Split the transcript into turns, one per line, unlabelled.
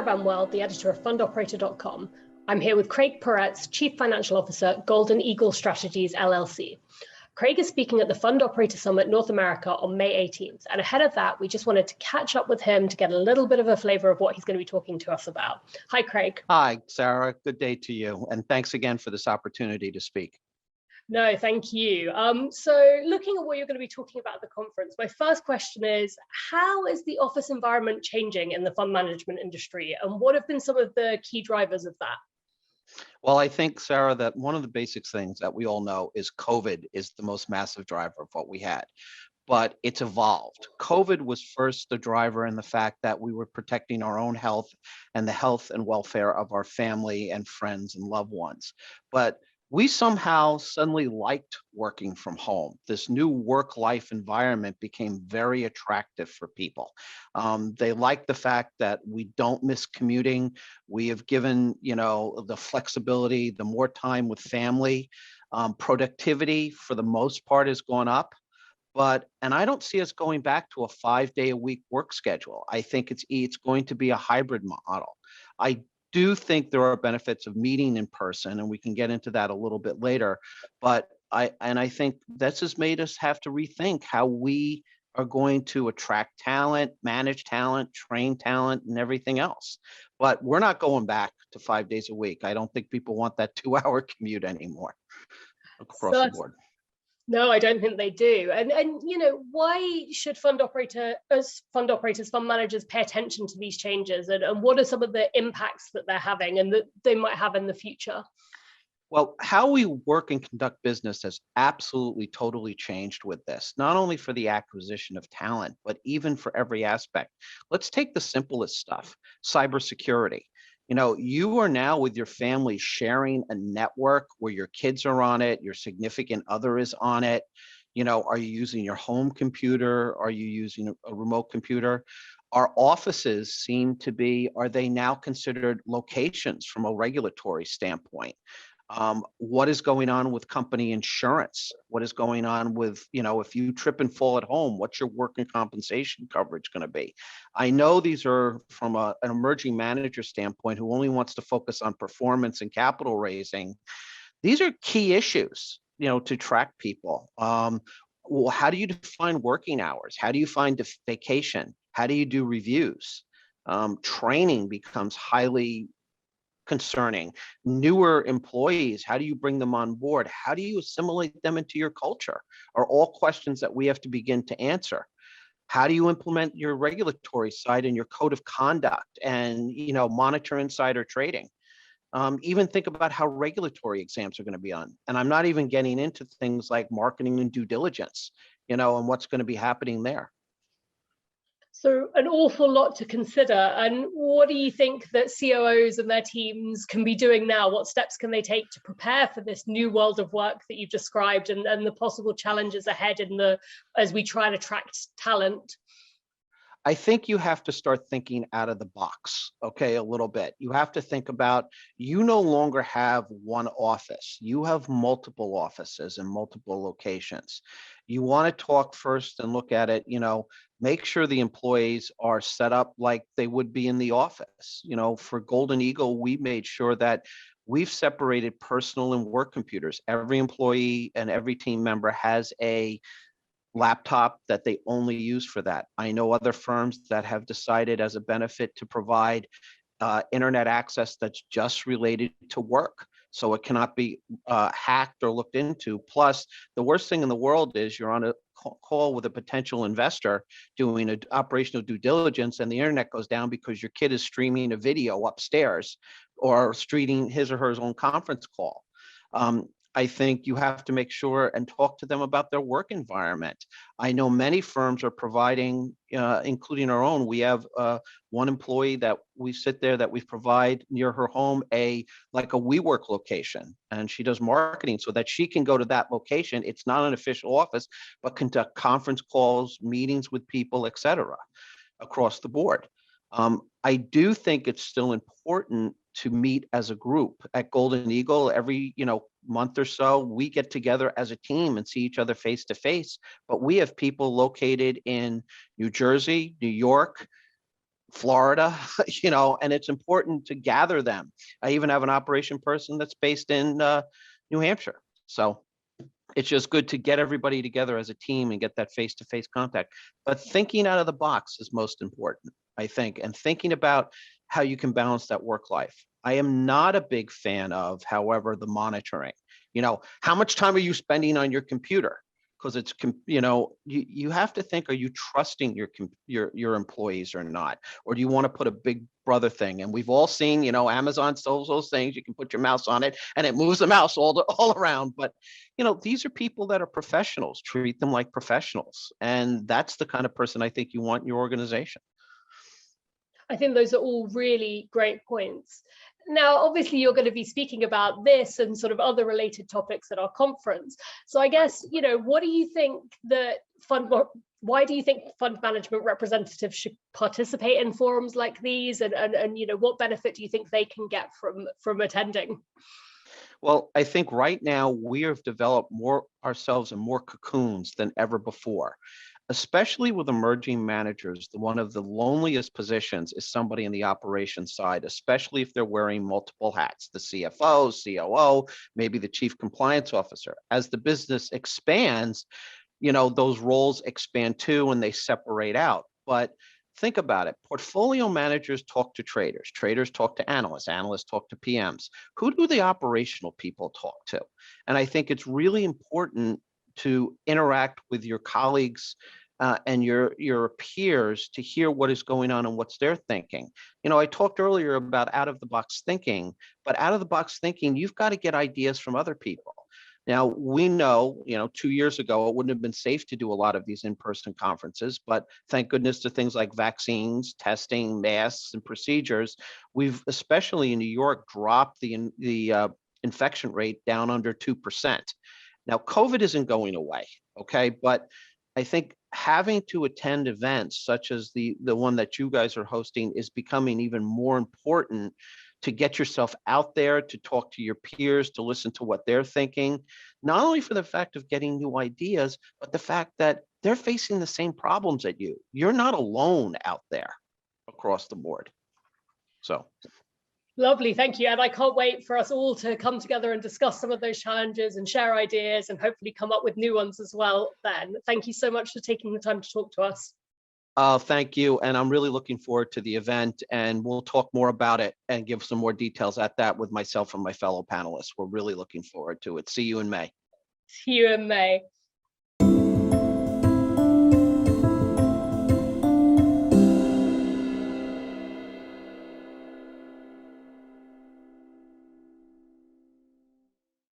Sarah Bamwell, the editor of fundoperator.com. I'm here with Craig Peretz, Chief Financial Officer, Golden Eagle Strategies, LLC. Craig is speaking at the Fund Operator Summit North America on May 18th. And ahead of that, we just wanted to catch up with him to get a little bit of a flavor of what he's going to be talking to us about. Hi, Craig.
Hi, Sarah. Good day to you. And thanks again for this opportunity to speak.
No, thank you. So looking at what you're going to be talking about at the conference, my first question is, how is the office environment changing in the fund management industry? And what have been some of the key drivers of that?
Well, I think, Sarah, that one of the basic things that we all know is COVID is the most massive driver of what we had. But it's evolved. COVID was first the driver in the fact that we were protecting our own health and the health and welfare of our family and friends and loved ones. But we somehow suddenly liked working from home. This new work-life environment became very attractive for people. They like the fact that we don't miss commuting. We have given, the flexibility, the more time with family. Productivity, for the most part, has gone up. And I don't see us going back to a 5-day-a-week work schedule. I think it's going to be a hybrid model. I do think there are benefits of meeting in person, and we can get into that a little bit later. But I think this has made us have to rethink how we are going to attract talent, manage talent, train talent, and everything else. But we're not going back to 5 days a week. I don't think people want that 2-hour commute anymore across the board.
No, I don't think they do. And why should fund operators, fund managers pay attention to these changes? And what are some of the impacts that they're having and that they might have in the future?
Well, how we work and conduct business has absolutely totally changed with this, not only for the acquisition of talent, but even for every aspect. Let's take the simplest stuff, cybersecurity. You are now with your family sharing a network where your kids are on it, your significant other is on it. Are you using your home computer? Are you using a remote computer? Our offices are they now considered locations from a regulatory standpoint? What is going on with company insurance? What is going on with, if you trip and fall at home, what's your working compensation coverage going to be? I know these are from an emerging manager standpoint who only wants to focus on performance and capital raising. These are key issues, to track people. Well, how do you define working hours? How do you find vacation? How do you do reviews? Training becomes highly concerning. Newer employees, how do you bring them on board? How do you assimilate them into your culture? Are all questions that we have to begin to answer. How do you implement your regulatory side and your code of conduct and, monitor insider trading? Even think about how regulatory exams are going to be on. And I'm not even getting into things like marketing and due diligence, and what's going to be happening there.
So an awful lot to consider. And what do you think that COOs and their teams can be doing now? What steps can they take to prepare for this new world of work that you've described and the possible challenges ahead as we try and attract talent?
I think you have to start thinking out of the box, okay, a little bit. You have to think about, you no longer have one office. You have multiple offices and multiple locations. You want to talk first and look at it, make sure the employees are set up like they would be in the office. For Golden Eagle, we made sure that we've separated personal and work computers. Every employee and every team member has a laptop that they only use for that. I know other firms that have decided as a benefit to provide internet access that's just related to work. So it cannot be hacked or looked into. Plus, the worst thing in the world is you're on a call with a potential investor doing an operational due diligence and the internet goes down because your kid is streaming a video upstairs or streaming his or her own conference call. I think you have to make sure and talk to them about their work environment. I know many firms are providing, including our own, we have one employee that we provide near her home like a WeWork location, and she does marketing so that she can go to that location. It's not an official office, but conduct conference calls, meetings with people, et cetera, across the board. I do think it's still important to meet as a group at Golden Eagle. Every month or so, we get together as a team and see each other face to face. But we have people located in New Jersey, New York, Florida, and it's important to gather them. I even have an operation person that's based in New Hampshire. So it's just good to get everybody together as a team and get that face-to-face contact. But thinking out of the box is most important, I think, and thinking about how you can balance that work life. I am not a big fan of, however, the monitoring. How much time are you spending on your computer? Because it's, you have to think, are you trusting your employees or not? Or do you want to put a big brother thing? And we've all seen, Amazon sells those things. You can put your mouse on it and it moves the mouse all around. But, these are people that are professionals. Treat them like professionals. And that's the kind of person I think you want in your organization.
I think those are all really great points. Now, obviously, you're going to be speaking about this and sort of other related topics at our conference. So I guess, what do you think why do you think fund management representatives should participate in forums like these? And what benefit do you think they can get from attending?
Well, I think right now we have developed more ourselves in more cocoons than ever before, especially with emerging managers. One of the loneliest positions is somebody in the operations side, especially if they're wearing multiple hats, the CFO, COO, maybe the chief compliance officer. As the business expands, those roles expand too and they separate out. But think about it. Portfolio managers talk to traders talk to analysts talk to PMs. Who do the operational people talk to? And I think it's really important to interact with your colleagues and your peers to hear what is going on and what's they're thinking. I talked earlier about out of the box thinking, but out of the box thinking, you've got to get ideas from other people. Now, we know, 2 years ago, it wouldn't have been safe to do a lot of these in-person conferences, but thank goodness to things like vaccines, testing, masks, and procedures. We've, especially in New York, dropped the infection rate down under 2%. Now, COVID isn't going away, okay? But I think having to attend events such as the one that you guys are hosting is becoming even more important to get yourself out there, to talk to your peers, to listen to what they're thinking, not only for the fact of getting new ideas, but the fact that they're facing the same problems that you. You're not alone out there across the board. So.
Lovely, thank you. And I can't wait for us all to come together and discuss some of those challenges and share ideas and hopefully come up with new ones as well then. Thank you so much for taking the time to talk to us.
Thank you. And I'm really looking forward to the event, and we'll talk more about it and give some more details at that with myself and my fellow panelists. We're really looking forward to it. See you in May.
See you in May.